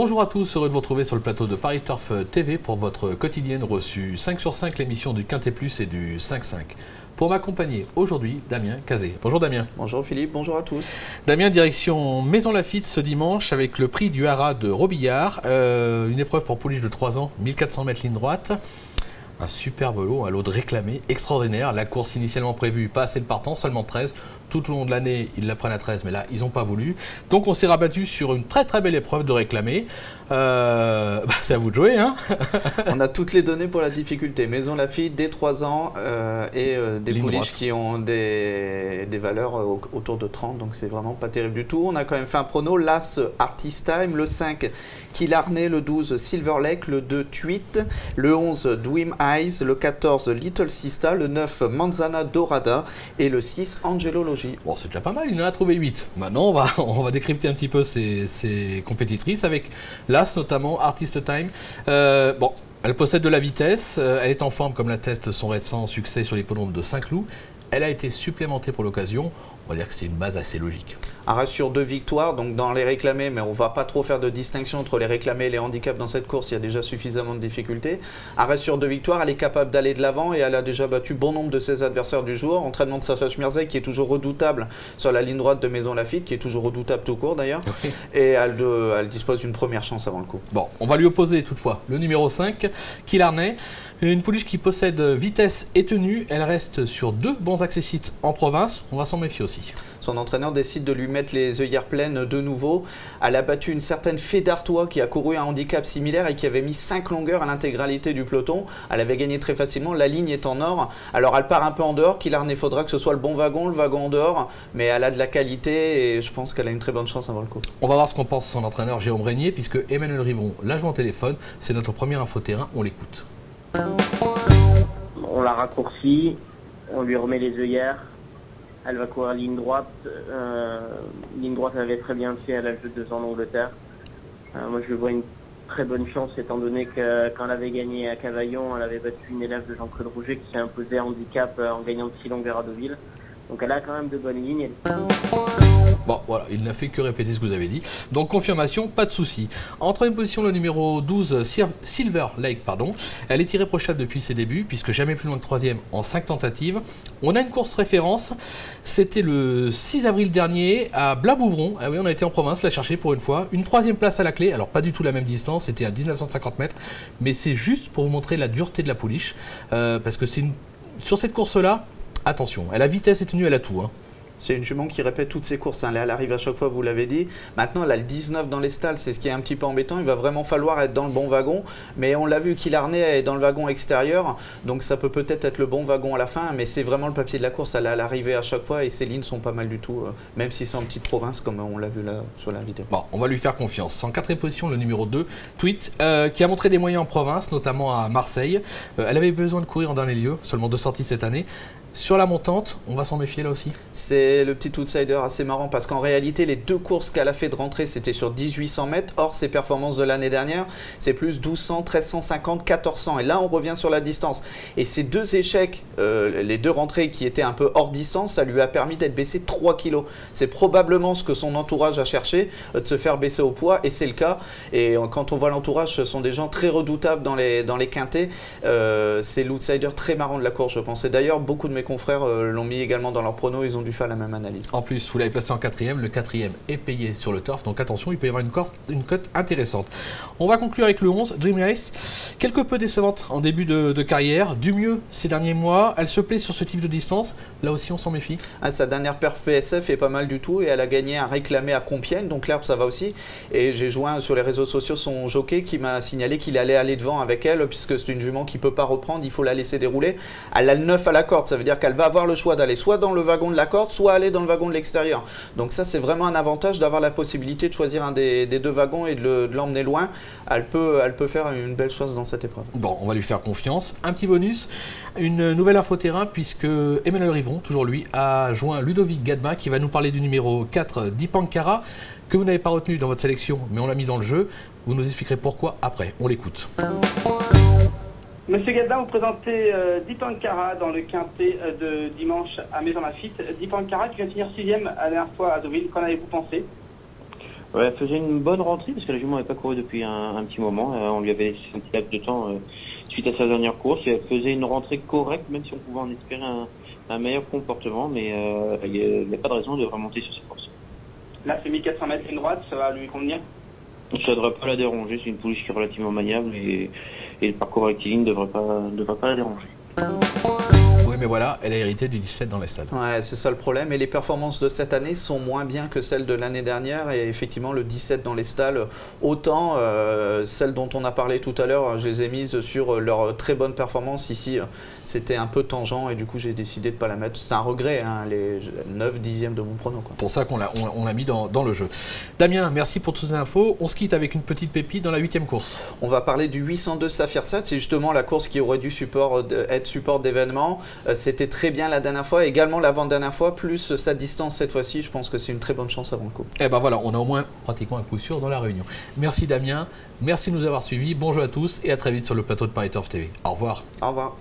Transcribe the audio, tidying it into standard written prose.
Bonjour à tous, heureux de vous retrouver sur le plateau de Paris Turf TV pour votre quotidienne reçue 5 sur 5, l'émission du Quintet Plus et du 5-5. Pour m'accompagner aujourd'hui, Damien Cazé. Bonjour Damien. Bonjour Philippe, bonjour à tous. Damien, direction Maison Lafitte ce dimanche avec le prix du Haras de Robillard. Une épreuve pour pouliche de 3 ans, 1400 mètres ligne droite. Un super vélo, un lot de réclamé extraordinaire. La course initialement prévue, pas assez de partants, seulement 13. Tout au long de l'année, ils la prennent à 13, mais là, ils n'ont pas voulu. Donc, on s'est rabattu sur une très très belle épreuve de réclamé. C'est à vous de jouer, hein. On a toutes les données pour la difficulté. Maison Lafitte, dès 3 ans et des pouliches qui ont des valeurs autour de 30. Donc, c'est vraiment pas terrible du tout. On a quand même fait un prono. L'As Artist Time, le 5 Killarney, le 12 Silver Lake, le 2 Tweet, le 11 Dream Eyes, le 14 Little Sista, le 9 Manzana Dorada et le 6 Angelo Logi. Bon, c'est déjà pas mal, il en a trouvé 8. Maintenant, on va décrypter un petit peu ces compétitrices avec l'As, notamment Artist Time. Bon, elle possède de la vitesse, elle est en forme comme l'atteste son récent succès sur l'hippodrome de Saint-Cloud. Elle a été supplémentée pour l'occasion. On va dire que c'est une base assez logique. Arras sur 2 victoires, donc dans les réclamés, mais on ne va pas trop faire de distinction entre les réclamés et les handicaps dans cette course, il y a déjà suffisamment de difficultés. Arras sur 2 victoires, elle est capable d'aller de l'avant et elle a déjà battu bon nombre de ses adversaires du jour. Entraînement de Sacha Schmierzek qui est toujours redoutable sur la ligne droite de Maison Lafitte, qui est toujours redoutable tout court d'ailleurs, et elle dispose d'une première chance avant le coup. Bon, on va lui opposer toutefois le numéro 5, Killarney. Une pouliche qui possède vitesse et tenue, elle reste sur 2 bons accessites en province, on va s'en méfier aussi. Son entraîneur décide de lui mettre les œillères pleines de nouveau. Elle a battu une certaine Fée d'Artois qui a couru un handicap similaire et qui avait mis 5 longueurs à l'intégralité du peloton. Elle avait gagné très facilement, la ligne est en or. Alors elle part un peu en dehors, Killarney faudra que ce soit le wagon en dehors, mais elle a de la qualité et je pense qu'elle a une très bonne chance avant le coup. On va voir ce qu'en pense son entraîneur Jérôme Régnier, puisque Emmanuel Rivon l'a joué en téléphone, c'est notre premier infoterrain, on l'écoute. On l'a raccourci, on lui remet les œillères, elle va courir ligne droite. Ligne droite, elle avait très bien fait à l'âge de 2 ans en Angleterre. Moi, je vois une très bonne chance, étant donné que quand elle avait gagné à Cavaillon, elle avait battu une élève de Jean-Claude Rouget qui s'est imposée handicap en gagnant de 6 longueurs à Deauville. Donc elle a quand même de bonnes lignes. Bon, voilà, il n'a fait que répéter ce que vous avez dit. Donc, confirmation, pas de souci. En troisième position, le numéro 12, Silver Lake, pardon. Elle est irréprochable depuis ses débuts, puisque jamais plus loin que 3e en 5 tentatives. On a une course référence. C'était le 6 avril dernier à Blabouvron. Ah oui, on a été en province la chercher pour une fois. Une 3e place à la clé. Alors, pas du tout la même distance. C'était à 1950 mètres. Mais c'est juste pour vous montrer la dureté de la pouliche. Parce que sur cette course-là, attention, elle a vitesse et tenue, elle a tout, hein. C'est une jument qui répète toutes ses courses. Elle arrive à chaque fois, vous l'avez dit. Maintenant, elle a le 19 dans les stalles. C'est ce qui est un petit peu embêtant. Il va vraiment falloir être dans le bon wagon. Mais on l'a vu, Killarney est dans le wagon extérieur. Donc ça peut peut-être être le bon wagon à la fin. Mais c'est vraiment le papier de la course. Elle est à l'arrivée à chaque fois. Et ses lignes sont pas mal du tout. Même si c'est en petite province, comme on l'a vu là sur la vidéo. Bon, on va lui faire confiance. En 4e position, le numéro 2, Tweet, qui a montré des moyens en province, notamment à Marseille. Elle avait besoin de courir en dernier lieu. Seulement 2 sorties cette année. Sur la montante, on va s'en méfier là aussi. C'est le petit outsider assez marrant parce qu'en réalité, les 2 courses qu'elle a fait de rentrée, c'était sur 1800 mètres. Or, ses performances de l'année dernière, c'est plus 1200, 1350, 1400. Et là, on revient sur la distance. Et ces 2 échecs, les 2 rentrées qui étaient un peu hors distance, ça lui a permis d'être baissé 3 kilos. C'est probablement ce que son entourage a cherché, de se faire baisser au poids. Et c'est le cas. Et quand on voit l'entourage, ce sont des gens très redoutables dans les quintets. C'est l'outsider très marrant de la course, je pense. Et d'ailleurs, beaucoup de mes confrères l'ont mis également dans leur prono, ils ont dû faire la même analyse. En plus, vous l'avez placé en 4e, le 4e est payé sur le turf, donc attention, il peut y avoir une cote intéressante. On va conclure avec le 11, Dream Race, quelque peu décevante en début de carrière, du mieux ces derniers mois, elle se plaît sur ce type de distance, là aussi on s'en méfie. Sa dernière perf PSF est pas mal du tout et elle a gagné un réclamé à Compiègne, donc l'herbe ça va aussi. Et j'ai joint sur les réseaux sociaux son jockey qui m'a signalé qu'il allait aller devant avec elle, puisque c'est une jument qui peut pas reprendre, il faut la laisser dérouler. Elle a le 9 à la corde, ça veut dire qu'elle va avoir le choix d'aller soit dans le wagon de la corde, soit aller dans le wagon de l'extérieur. Donc ça, c'est vraiment un avantage d'avoir la possibilité de choisir un des 2 wagons et de l'emmener loin. Elle peut faire une belle chose dans cette épreuve. Bon, on va lui faire confiance. Un petit bonus, une nouvelle infoterrain, puisque Emmanuel Rivon, toujours lui, a joint Ludovic Gadma, qui va nous parler du numéro 4, Dipankara, que vous n'avez pas retenu dans votre sélection, mais on l'a mis dans le jeu. Vous nous expliquerez pourquoi après. On l'écoute. Monsieur Gadda, vous présentez Dipankara dans le quintet de dimanche à Maison Lafitte. Dipankara qui vient de finir 6e la dernière fois à Deauville. Qu'en avez-vous pensé? Ouais, elle faisait une bonne rentrée parce que la jument n'avait pas couru depuis un petit moment. On lui avait laissé un petit laps de temps suite à sa dernière course. Et elle faisait une rentrée correcte, même si on pouvait en espérer un meilleur comportement. Mais il n'y a pas de raison de remonter sur ses forces. Là, c'est 1400 mètres ligne droite, ça va lui convenir? Ça ne devrait pas la déranger. C'est une pouliche qui est relativement maniable et le parcours rectiligne ne devrait pas la déranger. Oui, mais voilà, elle a hérité du 17 dans les stalles. Ouais, c'est ça le problème. Et les performances de cette année sont moins bien que celles de l'année dernière. Et effectivement, le 17 dans les stalles, autant celles dont on a parlé tout à l'heure, je les ai mises sur leur très bonne performance. Ici, c'était un peu tangent et du coup, j'ai décidé de ne pas la mettre. C'est un regret, hein, les 9 dixièmes de mon prono. C'est pour ça qu'on l'a mis dans le jeu. Damien, merci pour toutes ces infos. On se quitte avec une petite pépite dans la 8e course. On va parler du 802 Saphir Sat. C'est justement la course qui aurait dû être support d'événement. C'était très bien la dernière fois, également l'avant-dernière fois, plus sa distance cette fois-ci. Je pense que c'est une très bonne chance avant le coup. Et ben voilà, on a au moins pratiquement un coup sûr dans la réunion. Merci Damien, merci de nous avoir suivis. Bonjour à tous et à très vite sur le plateau de Paris Turf TV. Au revoir. Au revoir.